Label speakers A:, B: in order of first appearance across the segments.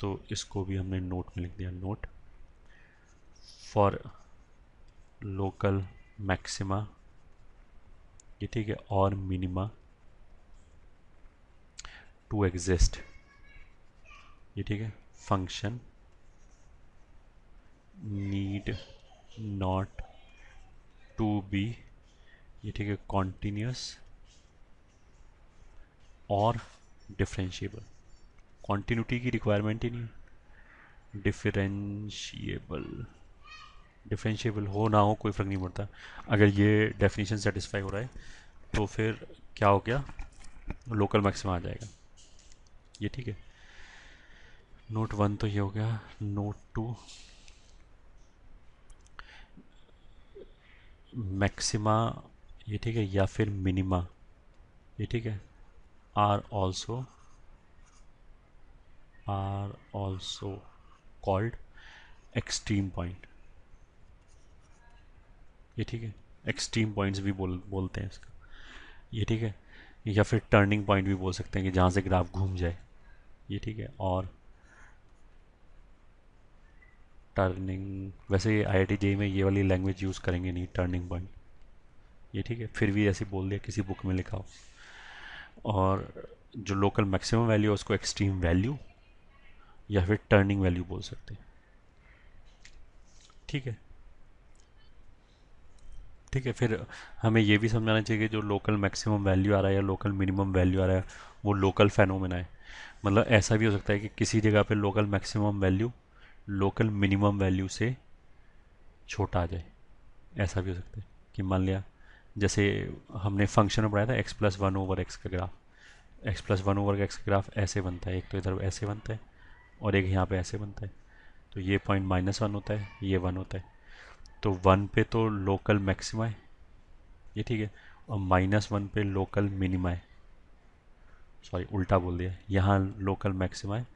A: तो इसको भी हमने नोट में लिख दिया, नोट फॉर लोकल मैक्सिमा, ये ठीक है, और मिनिमा टू एग्जिस्ट, ये ठीक है, function need not to be, ये ठीक है, कॉन्टिन्यूस और डिफरेंशिएबल। कॉन्टिन्यूटी की रिक्वायरमेंट ही नहीं, डिफरेंशिएबल, डिफरेंशिएबल हो ना हो कोई फ़र्क नहीं पड़ता। अगर ये डेफिनेशन सेटिस्फाई हो रहा है तो फिर क्या हो गया, लोकल मैक्सिमा आ जाएगा, ये ठीक है। नोट वन तो ये हो गया। नोट टू, मैक्सिमा, ये ठीक है, या फिर मिनिमा, ये ठीक है, are also called extreme point, ये ठीक है, एक्सट्रीम पॉइंट्स भी बोलते हैं इसका, ये ठीक है, या फिर टर्निंग पॉइंट भी बोल सकते हैं कि जहाँ से ग्राफ घूम जाए, ये ठीक है। और टर्निंग, वैसे ये IIT JEE में ये वाली लैंग्वेज यूज़ करेंगे नहीं, टर्निंग पॉइंट, ये ठीक है, फिर भी ऐसे बोल दिया, किसी बुक में लिखा हो। और जो लोकल मैक्सिमम वैल्यू है उसको एक्सट्रीम वैल्यू या फिर टर्निंग वैल्यू बोल सकते हैं, ठीक है। ठीक है, फिर हमें ये भी समझाना चाहिए कि जो लोकल मैक्सिमम वैल्यू आ रहा है या लोकल मिनिमम वैल्यू आ रहा है वो लोकल फेनोमेना है। मतलब ऐसा भी हो सकता है कि किसी जगह पे local maximum value local minimum value से छोटा आ जाए, ऐसा भी हो सकता है कि मान लिया, जैसे हमने फंक्शन में पढ़ाया था x+1/x का ग्राफ, x+1/x का ग्राफ ऐसे बनता है, एक तो इधर ऐसे बनता है और एक यहाँ पे ऐसे बनता है, तो ये पॉइंट -1 होता है, ये 1 होता है, तो 1 पे तो लोकल मैक्सिमा है, ये ठीक है, और -1 पे लोकल मिनिमा है, सॉरी उल्टा बोल दिया, यहाँ लोकल मैक्सिमा है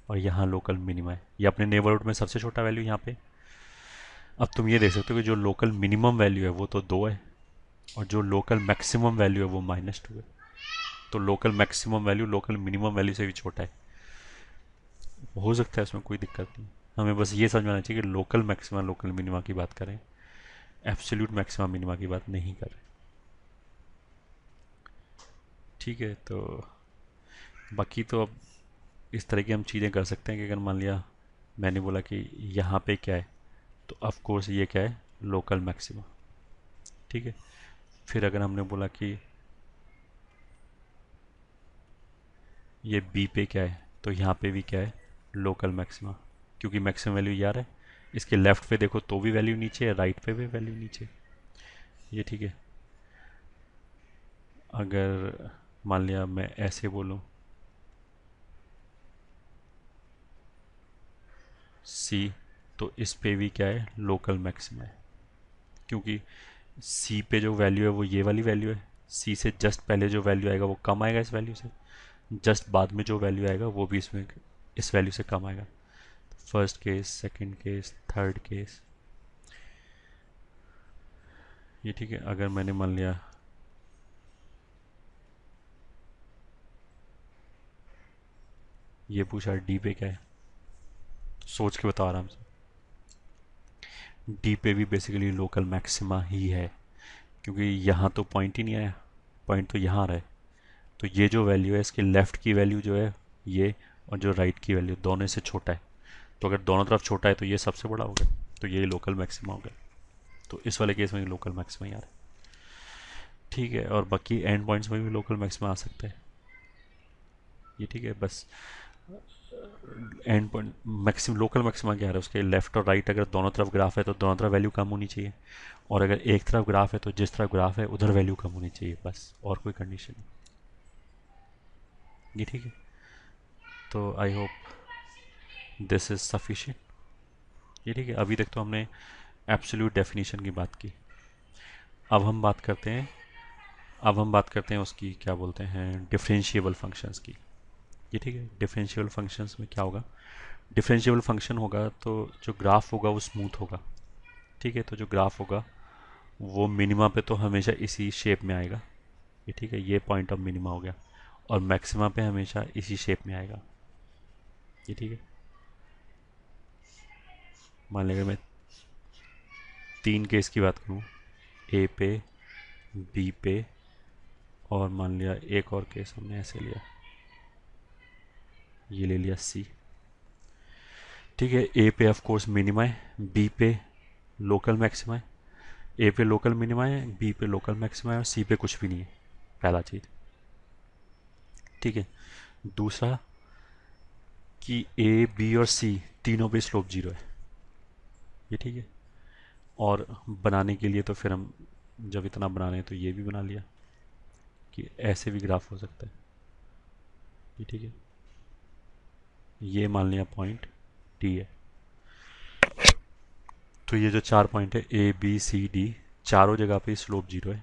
A: और यहाँ लोकल मिनिमा है, ये अपने नेबरहुड में सबसे छोटा वैल्यू यहाँ पे। अब तुम ये देख सकते हो कि जो लोकल मिनिमम वैल्यू है वो तो 2 है और जो लोकल मैक्सिमम वैल्यू है वो -2 है, तो local maximum value local minimum value से भी छोटा है। हो सकता है उसमें कोई दिक्कत नहीं, हमें बस ये समझना चाहिए कि लोकल मैक्सिमा लोकल मिनिमा की बात करें, एब्सोल्यूट मैक्सिमा मिनिमा की बात नहीं करें, ठीक है। तो बाकी तो अब इस तरह की हम चीज़ें कर सकते हैं कि अगर मान लिया मैंने बोला कि यहाँ पे क्या है, तो ऑफ कोर्स ये क्या है, लोकल मैक्सिमा, ठीक है। फिर अगर हमने बोला कि ये बी पे क्या है, तो यहाँ पे भी क्या है, लोकल मैक्सिमा, क्योंकि मैक्सिमम वैल्यू यार है, इसके लेफ्ट पे देखो तो भी वैल्यू नीचे है, राइट पे भी वैल्यू नीचे, ये ठीक है। अगर मान लिया मैं ऐसे बोलूँ सी, तो इस पे भी क्या है, लोकल मैक्सिमा है, क्योंकि सी पे जो वैल्यू है वो ये वाली वैल्यू है, सी से जस्ट पहले जो वैल्यू आएगा वो कम आएगा इस वैल्यू से, जस्ट बाद में जो वैल्यू आएगा वो भी इसमें इस वैल्यू से कम आएगा। First case, second case, third case, ये ठीक है। अगर मैंने मान लिया ये पूछा डी पे क्या है, सोच के बताओ आराम से, डी पे भी बेसिकली लोकल मैक्सिमा ही है, क्योंकि यहाँ तो पॉइंट ही नहीं आया, पॉइंट तो यहाँ आ रहा है, तो ये जो वैल्यू है इसके लेफ्ट की वैल्यू जो है ये, और जो राइट की वैल्यू दोनों से छोटा है, तो अगर दोनों तरफ छोटा है तो ये सबसे बड़ा हो गया, तो ये लोकल मैक्सिमा हो गया, तो इस वाले केस में लोकल मैक्सिमा ही आ रहा है, ठीक है। और बाकी एंड पॉइंट्स में भी लोकल मैक्सिमा आ सकता है, ये ठीक है। बस end point maxim local maxima क्या है, उसके लेफ्ट और राइट अगर दोनों तरफ ग्राफ है तो दोनों तरफ वैल्यू कम होनी चाहिए, और अगर एक तरफ ग्राफ है तो जिस तरफ ग्राफ है उधर वैल्यू कम होनी चाहिए, बस और कोई कंडीशन नहीं, ये ठीक है। तो I hope this is sufficient, ये ठीक है। अभी तक तो हमने एब्सोल्यूट डेफिनेशन की बात की, अब हम बात करते हैं, अब हम बात करते हैं उसकी क्या बोलते हैं, डिफरेंशिएबल फंक्शंस की, ये ठीक है। डिफरेंशिएबल फंक्शंस में क्या होगा, डिफरेंशिएबल फंक्शन होगा तो जो ग्राफ होगा वो स्मूथ होगा, ठीक है। तो जो ग्राफ होगा वो मिनिमा पे तो हमेशा इसी शेप में आएगा, ये ठीक है, ये पॉइंट ऑफ मिनिमा हो गया, और मैक्सिमा पे हमेशा इसी शेप में आएगा, ये ठीक है। मान लिया अगर मैं 3 केस की बात करूँ, ए पे, बी पे, और मान लिया एक और केस हमने ऐसे लिया, ये ले लिया सी। ठीक है, ए पे ऑफ कोर्स मिनिमा है, बी पे लोकल मैक्सिमा है, ए पे लोकल मिनिमा है, बी पे लोकल मैक्सिमा है, और सी पे कुछ भी नहीं है, पहला चीज़। ठीक है, दूसरा कि ए बी और सी तीनों पे स्लोप जीरो है, ये ठीक है। और बनाने के लिए तो फिर हम जब इतना बना रहे हैं तो ये भी बना लिया कि ऐसे भी ग्राफ हो सकता है, ये ठीक है। ये मान लिया पॉइंट डी है। तो ये जो 4 पॉइंट है ए बी सी डी, चारों जगह पे स्लोप जीरो है,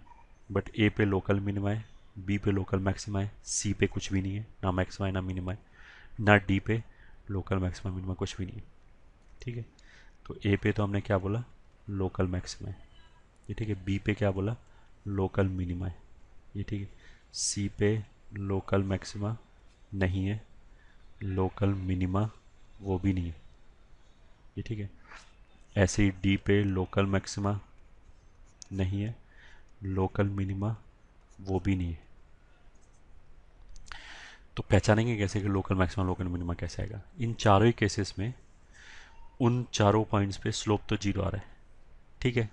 A: बट ए पे लोकल मिनिमा है, बी पे लोकल मैक्सिमा है, सी पे कुछ भी नहीं है, ना मैक्सिमा है ना मिनिमा है, ना डी पे लोकल मैक्सिमा मिनिमा कुछ भी नहीं है। ठीक है, तो ए पे तो हमने क्या बोला, लोकल मैक्सिमा है, ये ठीक है। बी पे क्या बोला, लोकल मिनिमा है, ये ठीक है। सी पे लोकल मैक्सिमा नहीं है, लोकल मिनिमा वो भी नहीं है, ये ठीक है। ऐसे ही डी पे लोकल मैक्सिमा नहीं है, लोकल मिनिमा वो भी नहीं है। तो पहचानेंगे कैसे कि लोकल मैक्सिमा लोकल मिनिमा कैसे आएगा? इन चारों ही केसेस में उन चारों पॉइंट्स पे स्लोप तो जीरो आ रहा है, ठीक है।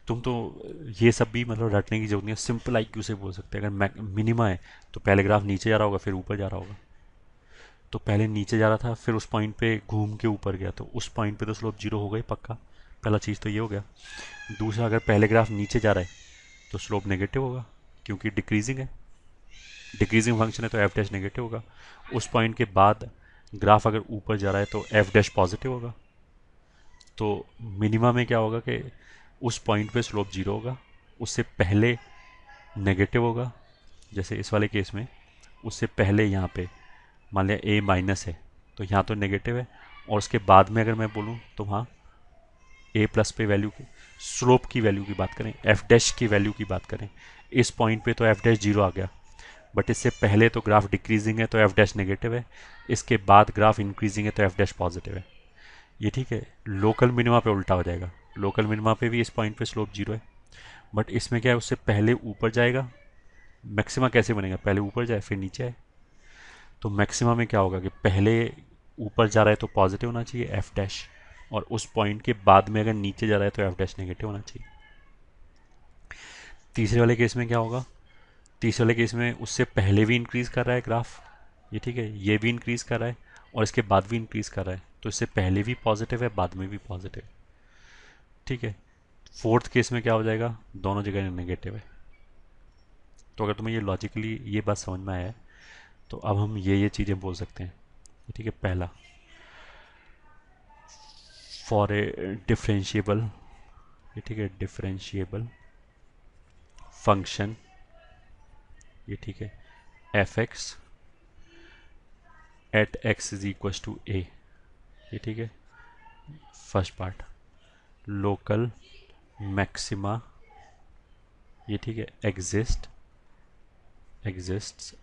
A: तुम तो ये सब भी मतलब रटने की जरूरत नहीं है, सिंपल आईक्यू से बोल सकते हैं। अगर मिनिमा है तो पहले ग्राफ नीचे जा रहा होगा फिर ऊपर जा रहा होगा, तो पहले नीचे जा रहा था फिर उस पॉइंट पे घूम के ऊपर गया, तो उस पॉइंट पे तो स्लोप जीरो होगा ही पक्का। पहला चीज़ तो ये हो गया। दूसरा, अगर पहले ग्राफ नीचे जा रहा है तो स्लोप नेगेटिव होगा, क्योंकि डिक्रीजिंग है, डिक्रीजिंग फंक्शन है तो एफ डैश नेगेटिव होगा। उस पॉइंट के बाद ग्राफ अगर ऊपर जा रहा है तो एफ डैश पॉजिटिव होगा। तो मिनिमा में क्या होगा कि उस पॉइंट पे स्लोप जीरो होगा, उससे पहले नेगेटिव होगा, जैसे इस वाले केस में उससे पहले यहाँ पे मान लिया ए माइनस है तो यहाँ तो नेगेटिव है, और उसके बाद में अगर मैं बोलूँ तो वहाँ ए प्लस पे वैल्यू की, स्लोप की वैल्यू की बात करें, एफ डैश की वैल्यू की बात करें, इस पॉइंट पे तो एफ डैश जीरो आ गया, बट इससे पहले तो ग्राफ डिक्रीजिंग है तो एफ डैश नेगेटिव है, इसके बाद ग्राफ इंक्रीजिंग है तो एफ डैश पॉजिटिव है, ये ठीक है। लोकल मिनिमा पे उल्टा हो जाएगा, लोकल मिनिमा पे भी इस पॉइंट पे स्लोप जीरो है, बट इसमें क्या है, उससे पहले ऊपर जाएगा। मैक्सिमा कैसे बनेगा, पहले ऊपर जाए फिर नीचे आए, तो मैक्सिमा में क्या होगा कि पहले ऊपर जा रहा है तो पॉजिटिव होना चाहिए एफ डैश, और उस पॉइंट के बाद में अगर नीचे जा रहा है तो एफ डैश नेगेटिव होना चाहिए। तीसरे वाले केस में क्या होगा, तीसरे वाले केस में उससे पहले भी इंक्रीज कर रहा है ग्राफ, ये ठीक है, ये भी इंक्रीज कर रहा है और इसके बाद भी इंक्रीज कर रहा है, तो इससे पहले भी पॉजिटिव है बाद में भी पॉजिटिव, ठीक है। फोर्थ केस में क्या हो जाएगा, दोनों जगह नेगेटिव है। तो अगर तुम्हें ये लॉजिकली ये बात समझ में आया है तो अब हम ये चीज़ें बोल सकते हैं, ठीक है। पहला, फॉर ए डिफरेंशिएबल, ये ठीक है, डिफरेंशिएबल फंक्शन, ये ठीक है, F X at X is equal to A, ये ठीक है। फर्स्ट पार्ट, लोकल मैक्सिमा, ये ठीक है, एग्जिस्ट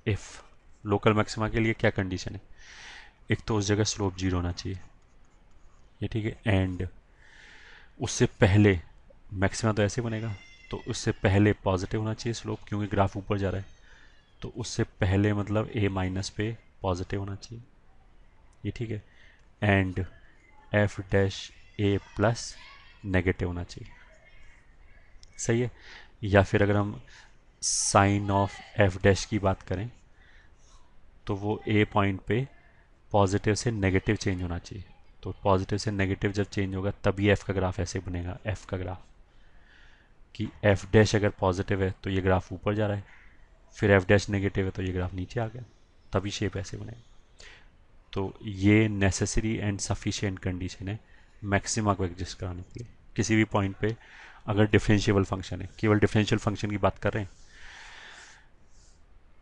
A: इफ, लोकल मैक्सिमा के लिए क्या कंडीशन है, एक तो उस जगह स्लोप जीरो होना चाहिए, ये ठीक है, एंड उससे पहले मैक्सिमा तो ऐसे बनेगा, तो उससे पहले पॉजिटिव होना चाहिए स्लोप, क्योंकि ग्राफ ऊपर जा रहा है, तो उससे पहले मतलब ए माइनस पे पॉजिटिव होना चाहिए, ये ठीक है, and F dash A plus negative होना चाहिए, सही है। या फिर अगर हम साइन ऑफ एफ डैश की बात करें तो वो ए पॉइंट पे पॉजिटिव से नेगेटिव चेंज होना चाहिए, तो पॉजिटिव से नेगेटिव जब चेंज होगा तभी एफ का ग्राफ ऐसे बनेगा, एफ का ग्राफ कि एफ डैश अगर पॉजिटिव है तो ये ग्राफ ऊपर जा रहा है, फिर एफ डैश नेगेटिव है तो ये ग्राफ नीचे आ गया, तभी शेप ऐसे बनेगा। तो ये नेसेसरी एंड सफिशिएंट कंडीशन है मैक्सिमा को एग्जिस्ट कराने के लिए किसी भी पॉइंट पे, अगर डिफरेंशिएबल फंक्शन है, केवल डिफरेंशियल फंक्शन की बात कर रहे हैं।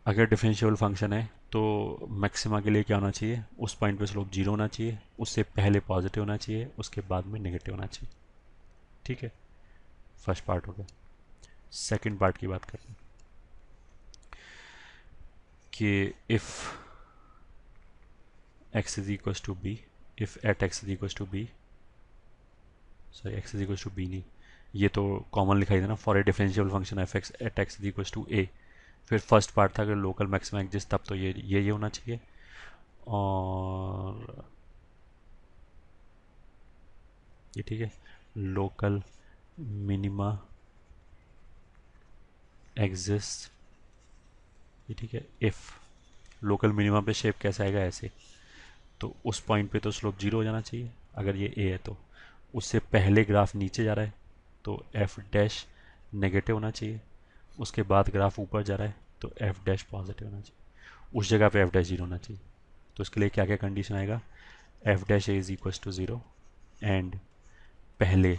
A: अगर डिफरेंशिएबल फंक्शन है तो मैक्सिमा के लिए क्या होना चाहिए, उस पॉइंट पे स्लोप जीरो होना चाहिए, उससे पहले पॉजिटिव होना चाहिए, उसके बाद में नेगेटिव होना चाहिए, ठीक है। फर्स्ट पार्ट हो गया। सेकंड पार्ट की बात करते हैं कि if x is equals to b, if at x is equals to b, sorry X is equal to B नहीं, ये तो कॉमन लिखाई था ना, for a differential function F X at X is equal to A. फिर first part था अगर local maximum exist तब तो ये होना चाहिए। और ये ठीक है, लोकल मिनिमा एग्जिस्ट, ये ठीक है इफ़ लोकल मिनिमा पे शेप कैसा आएगा ऐसे, तो उस पॉइंट पे तो स्लोप जीरो हो जाना चाहिए अगर ये ए है तो। उससे पहले ग्राफ नीचे जा रहा है तो एफ डैश नेगेटिव होना चाहिए, उसके बाद ग्राफ ऊपर जा रहा है तो एफ डैश पॉजिटिव होना चाहिए, उस जगह पे एफ डैश जीरो होना चाहिए। तो इसके लिए क्या क्या कंडीशन आएगा, F dash A is equal to zero and पहले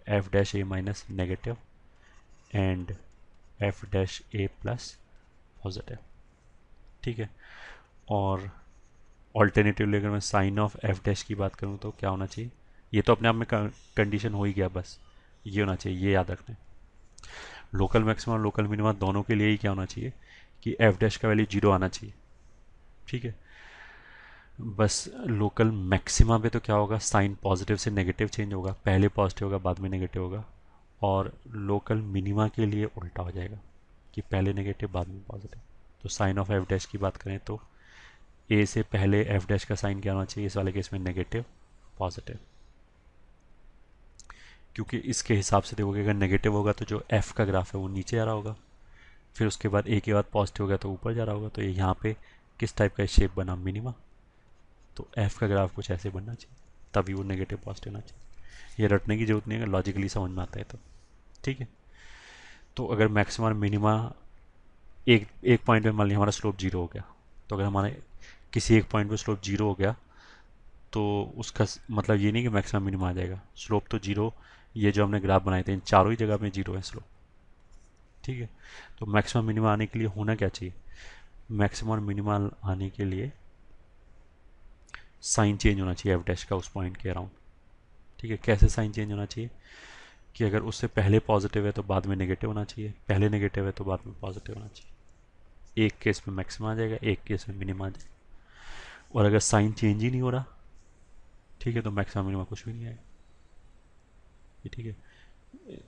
A: F dash A minus negative and F dash A plus positive, ठीक है। और ऑल्टरनेटिवली अगर मैं साइन ऑफ एफ डैश की बात करूँ तो क्या होना चाहिए, ये तो अपने आप में कंडीशन हो ही गया, बस ये होना चाहिए, ये याद रखना है। लोकल मैक्सिमम और लोकल मिनिमम दोनों के लिए ही क्या होना चाहिए कि एफ डैश का वैल्यू जीरो आना चाहिए, ठीक है। बस लोकल मैक्सिमा पे तो क्या होगा, साइन पॉजिटिव से नेगेटिव चेंज होगा, पहले पॉजिटिव होगा बाद में नेगेटिव होगा। और लोकल मिनिमा के लिए उल्टा हो जाएगा कि पहले नेगेटिव बाद में पॉजिटिव। तो साइन ऑफ एफ डैश की बात करें तो ए से पहले एफ डैश का साइन क्या होना चाहिए, इस वाले केस में नेगेटिव पॉजिटिव, क्योंकि इसके हिसाब से देखोगे अगर नेगेटिव होगा तो जो एफ का ग्राफ है वो नीचे जा रहा होगा, फिर उसके बाद ए के बाद पॉजिटिव हो गया तो ऊपर जा रहा होगा। तो ये यहाँ पे किस टाइप का शेप बना, मिनिमा। तो एफ का ग्राफ कुछ ऐसे बनना चाहिए, तभी वो नेगेटिव पॉजिटिव होना चाहिए। ये रटने की जरूरत नहीं है, अगर लॉजिकली समझ में आता है तो, ठीक है। तो अगर मैक्सिमम और मिनिमा एक एक पॉइंट पे मान लिया हमारा स्लोप जीरो हो गया, तो अगर हमारे किसी एक पॉइंट पे स्लोप जीरो हो गया तो उसका मतलब ये नहीं कि मैक्सिमम मिनिमम आ जाएगा, स्लोप तो जीरो, ये जो हमने ग्राफ बनाए थे इन चारों ही जगह में जीरो है स्लोप, ठीक है। तो मैक्सिमम मिनिमम आने के लिए होना क्या चाहिए, मैक्सिमम और मिनिमम आने के लिए साइन चेंज होना चाहिए एफ डैश का उस पॉइंट के अराउंड, ठीक है। कैसे साइन चेंज होना चाहिए कि अगर उससे पहले पॉजिटिव है तो बाद में नेगेटिव होना चाहिए, पहले नेगेटिव है तो बाद में पॉजिटिव होना चाहिए। एक केस में मैक्सिमम आ जाएगा, एक केस में मिनिमम आ जाएगा। और अगर साइन चेंज ही नहीं हो रहा, ठीक है, तो मैक्सिमम मिनिमम कुछ भी नहीं आएगा, ये ठीक है।